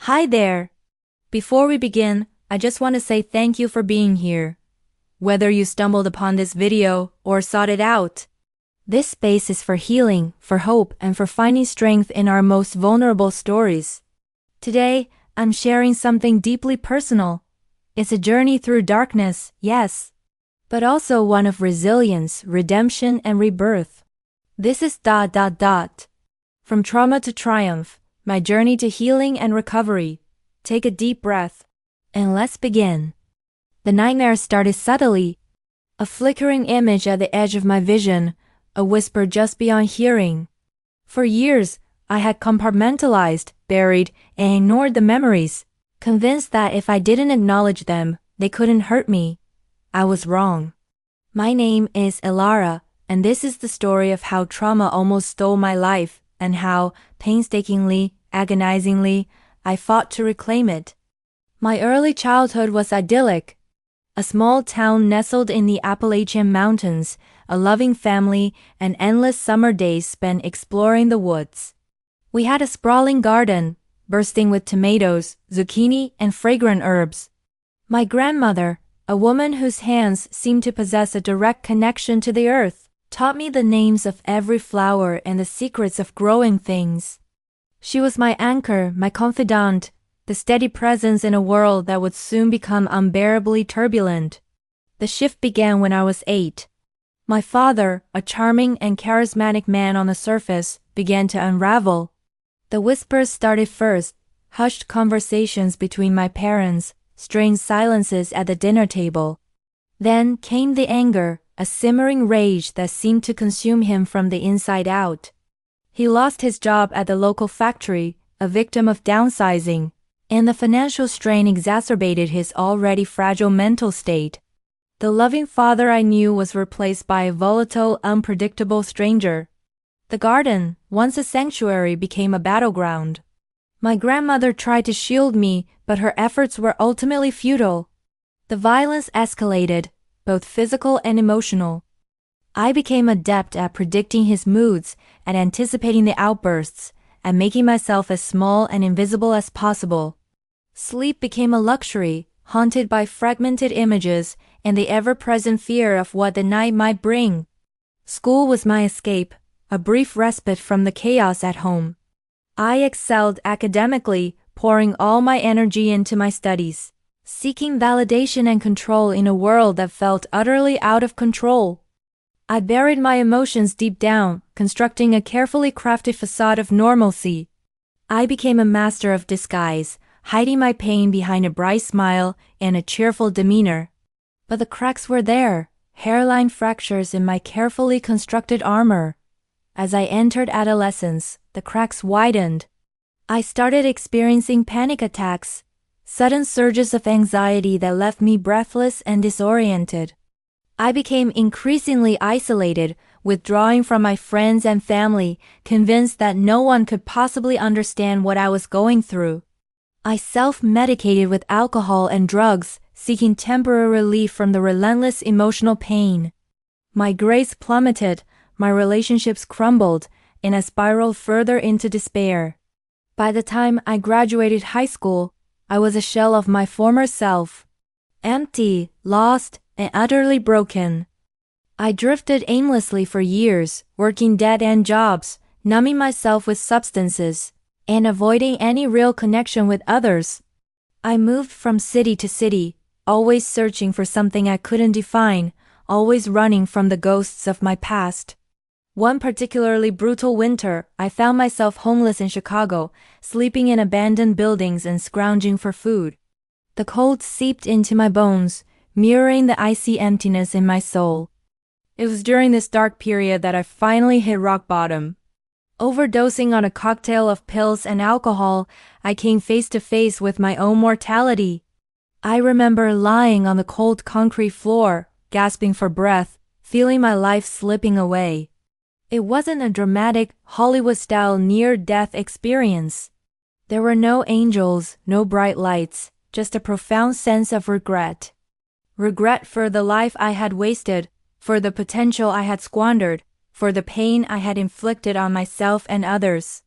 Hi there. Before we begin, I just want to say thank you for being here. Whether you stumbled upon this video or sought it out, this space is for healing, for hope, and for finding strength in our most vulnerable stories. Today, I'm sharing something deeply personal. It's a journey through darkness, yes, but also one of resilience, redemption, and rebirth. This is ... From trauma to triumph, my journey to healing and recovery. Take a deep breath, and let's begin. The nightmare started subtly, a flickering image at the edge of my vision, a whisper just beyond hearing. For years, I had compartmentalized, buried, and ignored the memories, convinced that if I didn't acknowledge them, they couldn't hurt me. I was wrong. My name is Elara, and this is the story of how trauma almost stole my life, and how, painstakingly, agonizingly, I fought to reclaim it. My early childhood was idyllic. A small town nestled in the Appalachian Mountains, a loving family, and endless summer days spent exploring the woods. We had a sprawling garden, bursting with tomatoes, zucchini, and fragrant herbs. My grandmother, a woman whose hands seemed to possess a direct connection to the earth, taught me the names of every flower and the secrets of growing things. She was my anchor, my confidant, the steady presence in a world that would soon become unbearably turbulent. The shift began when I was 8. My father, a charming and charismatic man on the surface, began to unravel. The whispers started first, hushed conversations between my parents, strange silences at the dinner table. Then came the anger, a simmering rage that seemed to consume him from the inside out. He lost his job at the local factory, a victim of downsizing, and the financial strain exacerbated his already fragile mental state. The loving father I knew was replaced by a volatile, unpredictable stranger. The garden, once a sanctuary, became a battleground. My grandmother tried to shield me, but her efforts were ultimately futile. The violence escalated, both physical and emotional. I became adept at predicting his moods, at anticipating the outbursts, at making myself as small and invisible as possible. Sleep became a luxury, haunted by fragmented images and the ever-present fear of what the night might bring. School was my escape, a brief respite from the chaos at home. I excelled academically, pouring all my energy into my studies, seeking validation and control in a world that felt utterly out of control. I buried my emotions deep down, constructing a carefully crafted facade of normalcy. I became a master of disguise, hiding my pain behind a bright smile and a cheerful demeanor. But the cracks were there, hairline fractures in my carefully constructed armor. As I entered adolescence, the cracks widened. I started experiencing panic attacks, sudden surges of anxiety that left me breathless and disoriented. I became increasingly isolated, withdrawing from my friends and family, convinced that no one could possibly understand what I was going through. I self-medicated with alcohol and drugs, seeking temporary relief from the relentless emotional pain. My grades plummeted, my relationships crumbled, and I spiraled further into despair. By the time I graduated high school, I was a shell of my former self. Empty, lost, and utterly broken. I drifted aimlessly for years, working dead-end jobs, numbing myself with substances, and avoiding any real connection with others. I moved from city to city, always searching for something I couldn't define, always running from the ghosts of my past. One particularly brutal winter, I found myself homeless in Chicago, sleeping in abandoned buildings and scrounging for food. The cold seeped into my bones, mirroring the icy emptiness in my soul. It was during this dark period that I finally hit rock bottom. Overdosing on a cocktail of pills and alcohol, I came face to face with my own mortality. I remember lying on the cold concrete floor, gasping for breath, feeling my life slipping away. It wasn't a dramatic, Hollywood-style near-death experience. There were no angels, no bright lights, just a profound sense of regret. Regret for the life I had wasted, for the potential I had squandered, for the pain I had inflicted on myself and others.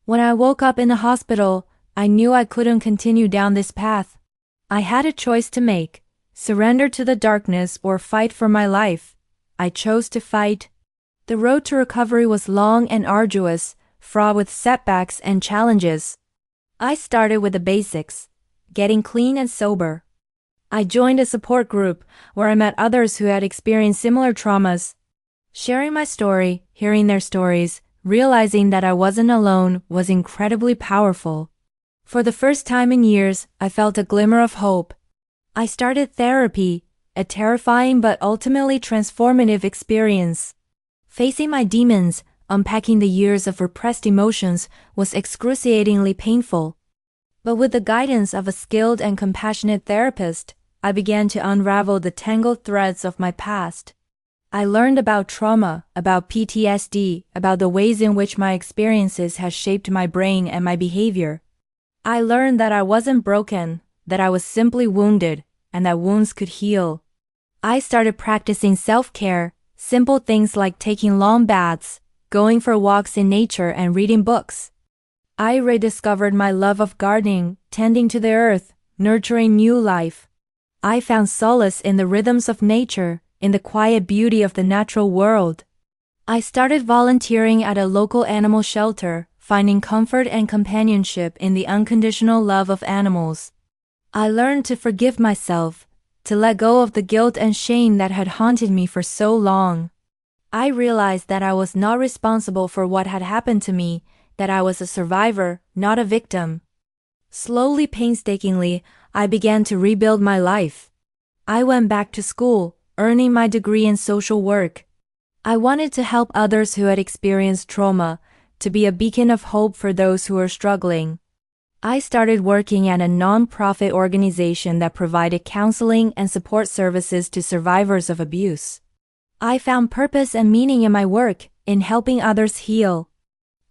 When I woke up in the hospital, I knew I couldn't continue down this path. I had a choice to make: surrender to the darkness or fight for my life. I chose to fight. The road to recovery was long and arduous, fraught with setbacks and challenges. I started with the basics: getting clean and sober. I joined a support group where I met others who had experienced similar traumas. Sharing my story, hearing their stories, realizing that I wasn't alone was incredibly powerful. For the first time in years, I felt a glimmer of hope. I started therapy, a terrifying but ultimately transformative experience. Facing my demons, unpacking the years of repressed emotions was excruciatingly painful. But with the guidance of a skilled and compassionate therapist, I began to unravel the tangled threads of my past. I learned about trauma, about PTSD, about the ways in which my experiences had shaped my brain and my behavior. I learned that I wasn't broken, that I was simply wounded, and that wounds could heal. I started practicing self-care, simple things like taking long baths, going for walks in nature, and reading books. I rediscovered my love of gardening, tending to the earth, nurturing new life. I found solace in the rhythms of nature, in the quiet beauty of the natural world. I started volunteering at a local animal shelter, finding comfort and companionship in the unconditional love of animals. I learned to forgive myself, to let go of the guilt and shame that had haunted me for so long. I realized that I was not responsible for what had happened to me, that I was a survivor, not a victim. Slowly, painstakingly, I began to rebuild my life. I went back to school, earning my degree in social work. I wanted to help others who had experienced trauma, to be a beacon of hope for those who are struggling. I started working at a non-profit organization that provided counseling and support services to survivors of abuse. I found purpose and meaning in my work, in helping others heal.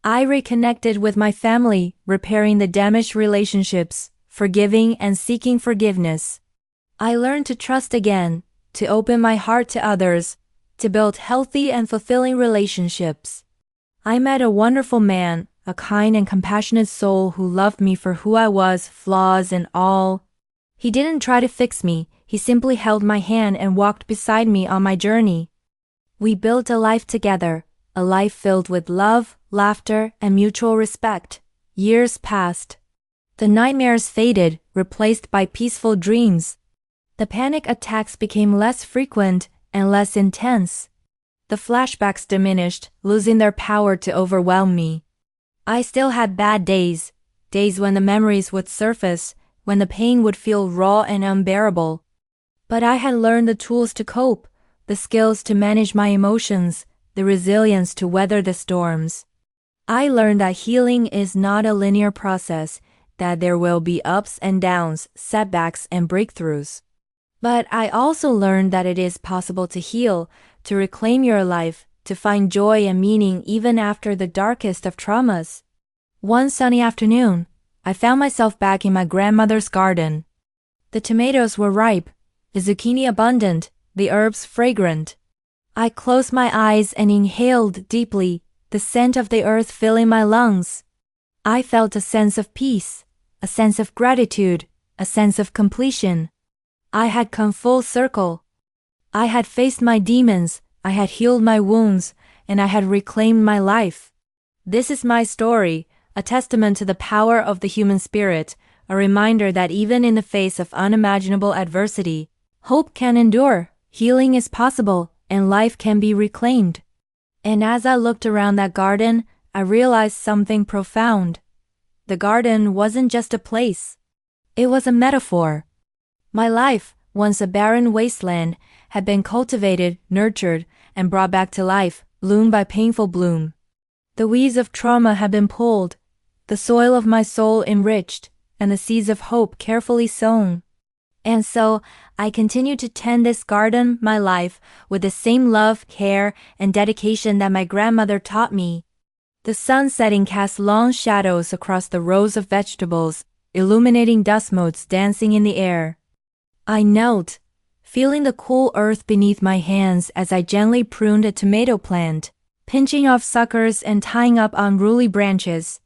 I reconnected with my family, repairing the damaged relationships, forgiving and seeking forgiveness. I learned to trust again, to open my heart to others, to build healthy and fulfilling relationships. I met a wonderful man, a kind and compassionate soul who loved me for who I was, flaws and all. He didn't try to fix me, he simply held my hand and walked beside me on my journey. We built a life together, a life filled with love, laughter, and mutual respect. Years passed. The nightmares faded, replaced by peaceful dreams. The panic attacks became less frequent and less intense. The flashbacks diminished, losing their power to overwhelm me. I still had bad days, days when the memories would surface, when the pain would feel raw and unbearable. But I had learned the tools to cope, the skills to manage my emotions, the resilience to weather the storms. I learned that healing is not a linear process, that there will be ups and downs, setbacks and breakthroughs. But I also learned that it is possible to heal, to reclaim your life, to find joy and meaning even after the darkest of traumas. One sunny afternoon, I found myself back in my grandmother's garden. The tomatoes were ripe, the zucchini abundant, the herbs fragrant. I closed my eyes and inhaled deeply, the scent of the earth filling my lungs. I felt a sense of peace, a sense of gratitude, a sense of completion. I had come full circle. I had faced my demons, I had healed my wounds, and I had reclaimed my life. This is my story, a testament to the power of the human spirit, a reminder that even in the face of unimaginable adversity, hope can endure, healing is possible, and life can be reclaimed. And as I looked around that garden, I realized something profound. The garden wasn't just a place. It was a metaphor. My life, once a barren wasteland, had been cultivated, nurtured, and brought back to life, bloom by painful bloom. The weeds of trauma had been pulled, the soil of my soul enriched, and the seeds of hope carefully sown. And so, I continued to tend this garden, my life, with the same love, care, and dedication that my grandmother taught me. The sun setting cast long shadows across the rows of vegetables, illuminating dust motes dancing in the air. I knelt, feeling the cool earth beneath my hands as I gently pruned a tomato plant, pinching off suckers and tying up unruly branches.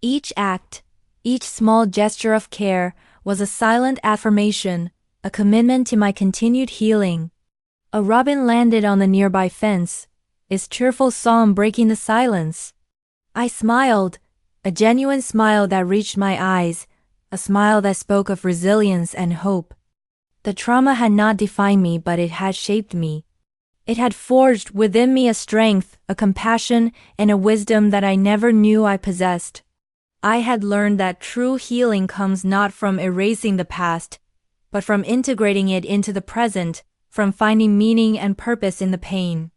Each act, Each small gesture of care was a silent affirmation, a commitment to my continued healing. A robin landed on the nearby fence, its cheerful song breaking the silence. I smiled, a genuine smile that reached my eyes, a smile that spoke of resilience and hope. The trauma had not defined me, but it had shaped me. It had forged within me a strength, a compassion, and a wisdom that I never knew I possessed. I had learned that true healing comes not from erasing the past, but from integrating it into the present, from finding meaning and purpose in the pain.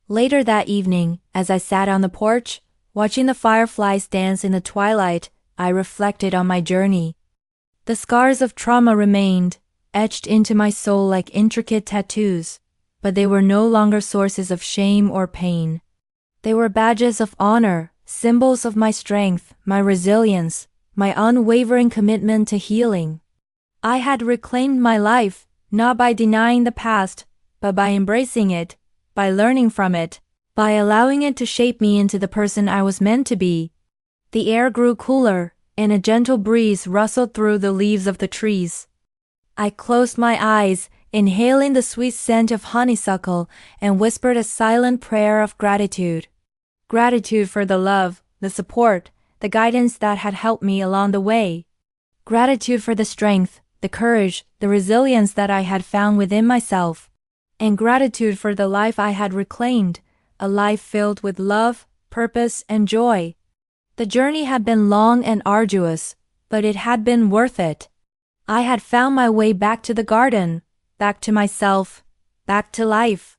Later that evening, as I sat on the porch, watching the fireflies dance in the twilight, I reflected on my journey. The scars of trauma remained, etched into my soul like intricate tattoos, but they were no longer sources of shame or pain. They were badges of honor, symbols of my strength, my resilience, my unwavering commitment to healing. I had reclaimed my life, not by denying the past, but by embracing it, by learning from it, by allowing it to shape me into the person I was meant to be. The air grew cooler, and a gentle breeze rustled through the leaves of the trees. I closed my eyes, inhaling the sweet scent of honeysuckle, and whispered a silent prayer of gratitude. Gratitude for the love, the support, the guidance that had helped me along the way. Gratitude for the strength, the courage, the resilience that I had found within myself. And gratitude for the life I had reclaimed, a life filled with love, purpose, and joy. The journey had been long and arduous, but it had been worth it. I had found my way back to the garden, back to myself, back to life.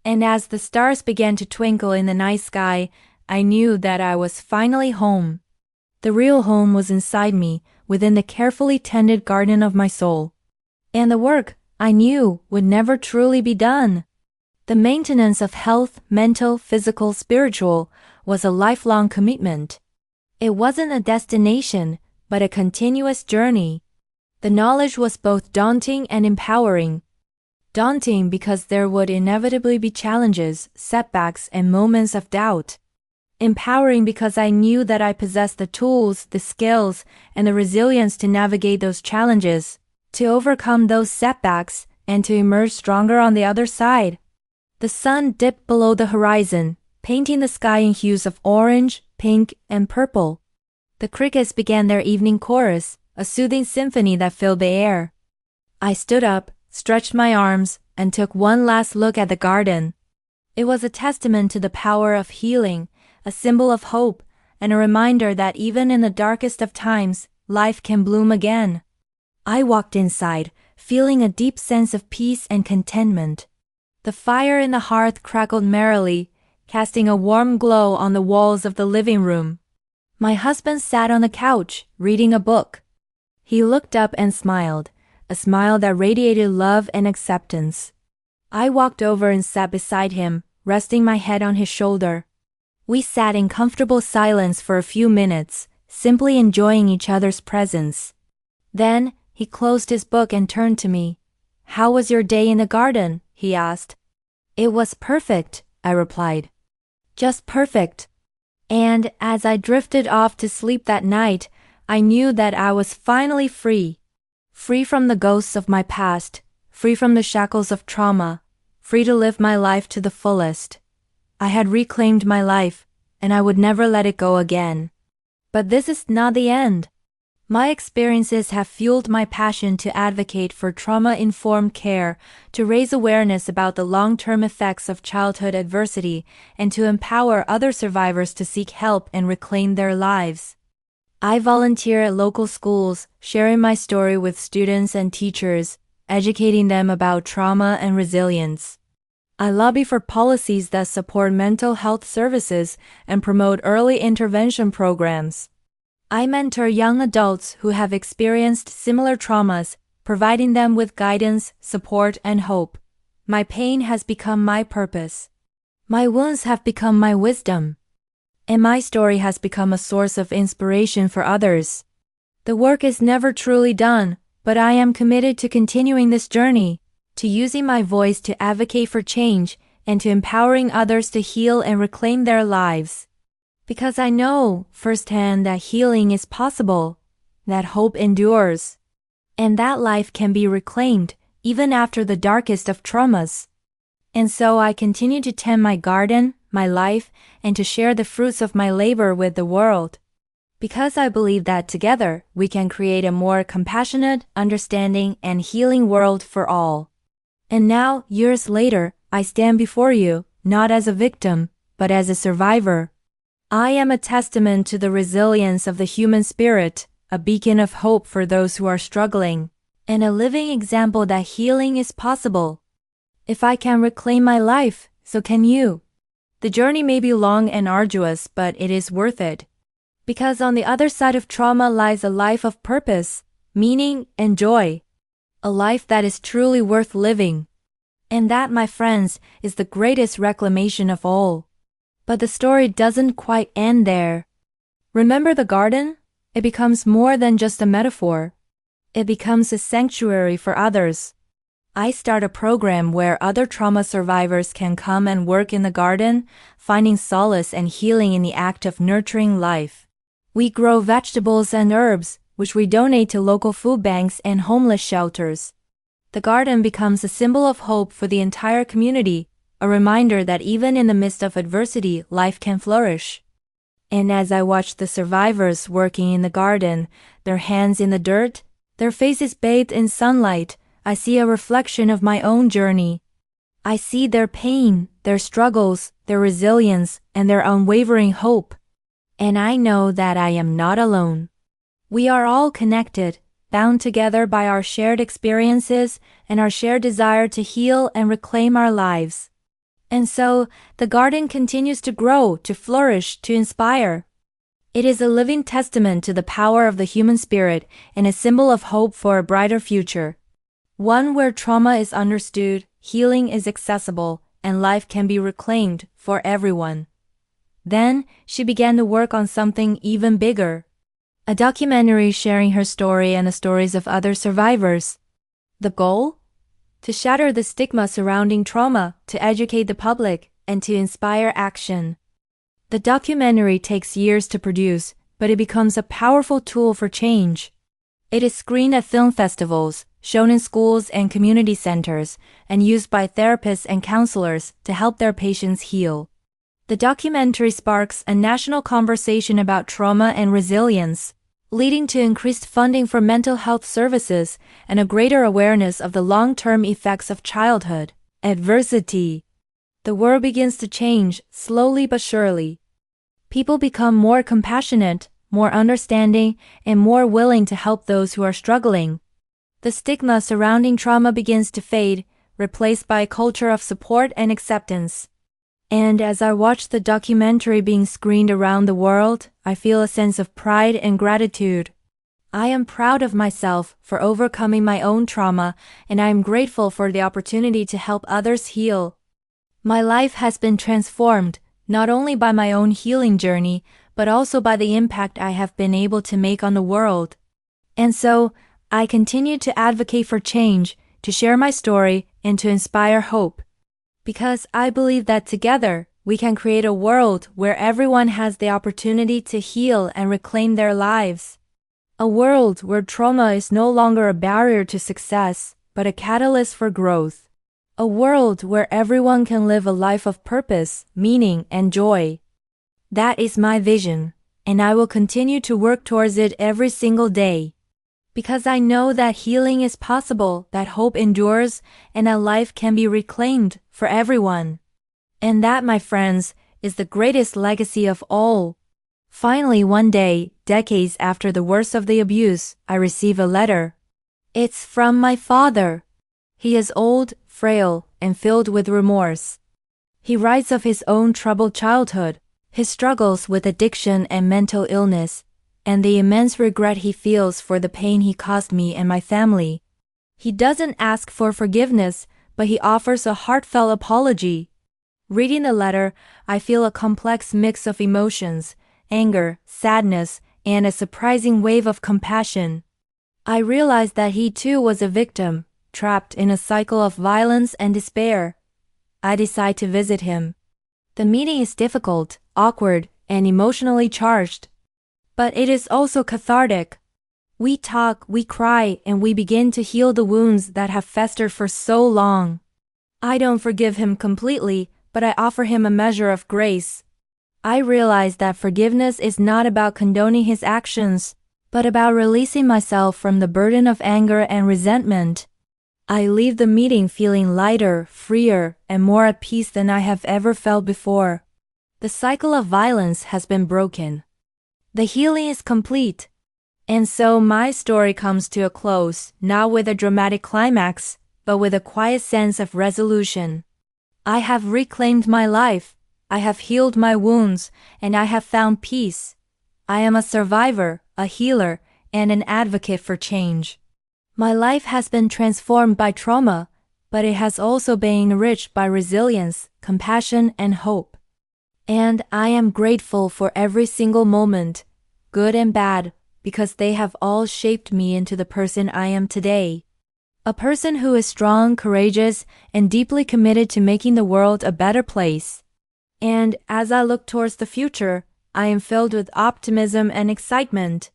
And as the stars began to twinkle in the night sky, I knew that I was finally home. The real home was inside me, within the carefully tended garden of my soul. And the work, I knew, would never truly be done. The maintenance of health, mental, physical, spiritual, was a lifelong commitment. It wasn't a destination, but a continuous journey. The knowledge was both daunting and empowering. Daunting because there would inevitably be challenges, setbacks, and moments of doubt. Empowering because I knew that I possessed the tools, the skills, and the resilience to navigate those challenges, to overcome those setbacks, and to emerge stronger on the other side. The sun dipped below the horizon, painting the sky in hues of orange, pink, and purple. The crickets began their evening chorus, a soothing symphony that filled the air. I stood up, stretched my arms, and took one last look at the garden. It was a testament to the power of healing, a symbol of hope, and a reminder that even in the darkest of times, life can bloom again. I walked inside, feeling a deep sense of peace and contentment. The fire in the hearth crackled merrily, casting a warm glow on the walls of the living room. My husband sat on the couch, reading a book. He looked up and smiled, a smile that radiated love and acceptance. I walked over and sat beside him, resting my head on his shoulder. We sat in comfortable silence for a few minutes, simply enjoying each other's presence. Then, he closed his book and turned to me. "How was your day in the garden?" he asked. "It was perfect," I replied. "Just perfect." And as I drifted off to sleep that night, I knew that I was finally free. Free from the ghosts of my past, free from the shackles of trauma, free to live my life to the fullest. I had reclaimed my life, and I would never let it go again. But this is not the end. My experiences have fueled my passion to advocate for trauma-informed care, to raise awareness about the long-term effects of childhood adversity, and to empower other survivors to seek help and reclaim their lives. I volunteer at local schools, sharing my story with students and teachers, educating them about trauma and resilience. I lobby for policies that support mental health services and promote early intervention programs. I mentor young adults who have experienced similar traumas, providing them with guidance, support, and hope. My pain has become my purpose. My wounds have become my wisdom. And my story has become a source of inspiration for others. The work is never truly done, but I am committed to continuing this journey, to using my voice to advocate for change, and to empowering others to heal and reclaim their lives. Because I know firsthand that healing is possible, that hope endures, and that life can be reclaimed even after the darkest of traumas. And so I continue to tend my garden, my life, and to share the fruits of my labor with the world. Because I believe that together we can create a more compassionate, understanding, and healing world for all. And now, years later, I stand before you, not as a victim, but as a survivor. I am a testament to the resilience of the human spirit, a beacon of hope for those who are struggling, and a living example that healing is possible. If I can reclaim my life, so can you. The journey may be long and arduous, but it is worth it. Because on the other side of trauma lies a life of purpose, meaning, and joy. A life that is truly worth living. And that, my friends, is the greatest reclamation of all. But the story doesn't quite end there. Remember the garden? It becomes more than just a metaphor. It becomes a sanctuary for others. I start a program where other trauma survivors can come and work in the garden, finding solace and healing in the act of nurturing life. We grow vegetables and herbs, which we donate to local food banks and homeless shelters. The garden becomes a symbol of hope for the entire community, a reminder that even in the midst of adversity, life can flourish. And as I watch the survivors working in the garden, their hands in the dirt, their faces bathed in sunlight, I see a reflection of my own journey. I see their pain, their struggles, their resilience, and their unwavering hope. And I know that I am not alone. We are all connected, bound together by our shared experiences and our shared desire to heal and reclaim our lives. And so, the garden continues to grow, to flourish, to inspire. It is a living testament to the power of the human spirit and a symbol of hope for a brighter future. One where trauma is understood, healing is accessible, and life can be reclaimed for everyone. Then, she began to work on something even bigger. A documentary sharing her story and the stories of other survivors. The goal? To shatter the stigma surrounding trauma, to educate the public, and to inspire action. The documentary takes years to produce, but it becomes a powerful tool for change. It is screened at film festivals, shown in schools and community centers, and used by therapists and counselors to help their patients heal. The documentary sparks a national conversation about trauma and resilience, leading to increased funding for mental health services and a greater awareness of the long-term effects of childhood adversity. The world begins to change, slowly but surely. People become more compassionate, more understanding, and more willing to help those who are struggling. The stigma surrounding trauma begins to fade, replaced by a culture of support and acceptance. And as I watch the documentary being screened around the world, I feel a sense of pride and gratitude. I am proud of myself for overcoming my own trauma, and I am grateful for the opportunity to help others heal. My life has been transformed, not only by my own healing journey, but also by the impact I have been able to make on the world. And so, I continue to advocate for change, to share my story, and to inspire hope. Because I believe that together, we can create a world where everyone has the opportunity to heal and reclaim their lives. A world where trauma is no longer a barrier to success, but a catalyst for growth. A world where everyone can live a life of purpose, meaning, and joy. That is my vision, and I will continue to work towards it every single day. Because I know that healing is possible, that hope endures, and that life can be reclaimed for everyone. And that, my friends, is the greatest legacy of all. Finally, one day, decades after the worst of the abuse, I receive a letter. It's from my father. He is old, frail, and filled with remorse. He writes of his own troubled childhood, his struggles with addiction and mental illness, and the immense regret he feels for the pain he caused me and my family. He doesn't ask for forgiveness, but he offers a heartfelt apology. Reading the letter, I feel a complex mix of emotions, anger, sadness, and a surprising wave of compassion. I realize that he too was a victim, trapped in a cycle of violence and despair. I decide to visit him. The meeting is difficult, awkward, and emotionally charged. But it is also cathartic. We talk, we cry, and we begin to heal the wounds that have festered for so long. I don't forgive him completely, but I offer him a measure of grace. I realize that forgiveness is not about condoning his actions, but about releasing myself from the burden of anger and resentment. I leave the meeting feeling lighter, freer, and more at peace than I have ever felt before. The cycle of violence has been broken. The healing is complete. And so my story comes to a close, not with a dramatic climax, but with a quiet sense of resolution. I have reclaimed my life, I have healed my wounds, and I have found peace. I am a survivor, a healer, and an advocate for change. My life has been transformed by trauma, but it has also been enriched by resilience, compassion, and hope. And I am grateful for every single moment, good and bad, because they have all shaped me into the person I am today. A person who is strong, courageous, and deeply committed to making the world a better place. And as I look towards the future, I am filled with optimism and excitement.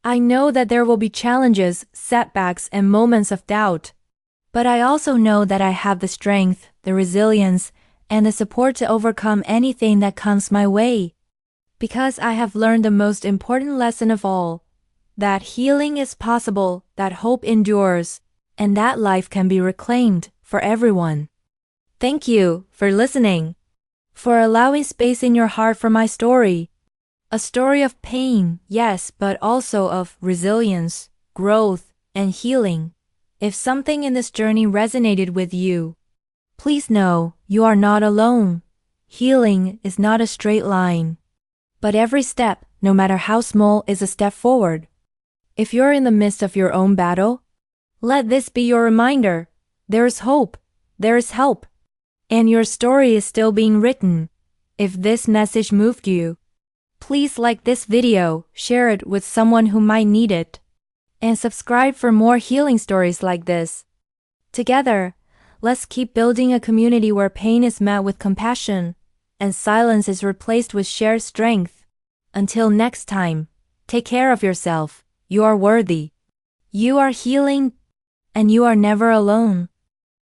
I know that there will be challenges, setbacks, and moments of doubt. But I also know that I have the strength, the resilience, and the support to overcome anything that comes my way. Because I have learned the most important lesson of all, that healing is possible, that hope endures, and that life can be reclaimed for everyone. Thank you for listening, for allowing space in your heart for my story. A story of pain, yes, but also of resilience, growth, and healing. If something in this journey resonated with you, please know you are not alone. Healing is not a straight line, but every step, no matter how small, is a step forward. If you're in the midst of your own battle, let this be your reminder. There is hope, there is help, and your story is still being written. If this message moved you, please like this video, share it with someone who might need it, and subscribe for more healing stories like this. Together, let's keep building a community where pain is met with compassion, and silence is replaced with shared strength. Until next time, take care of yourself. You are worthy. You are healing, and you are never alone.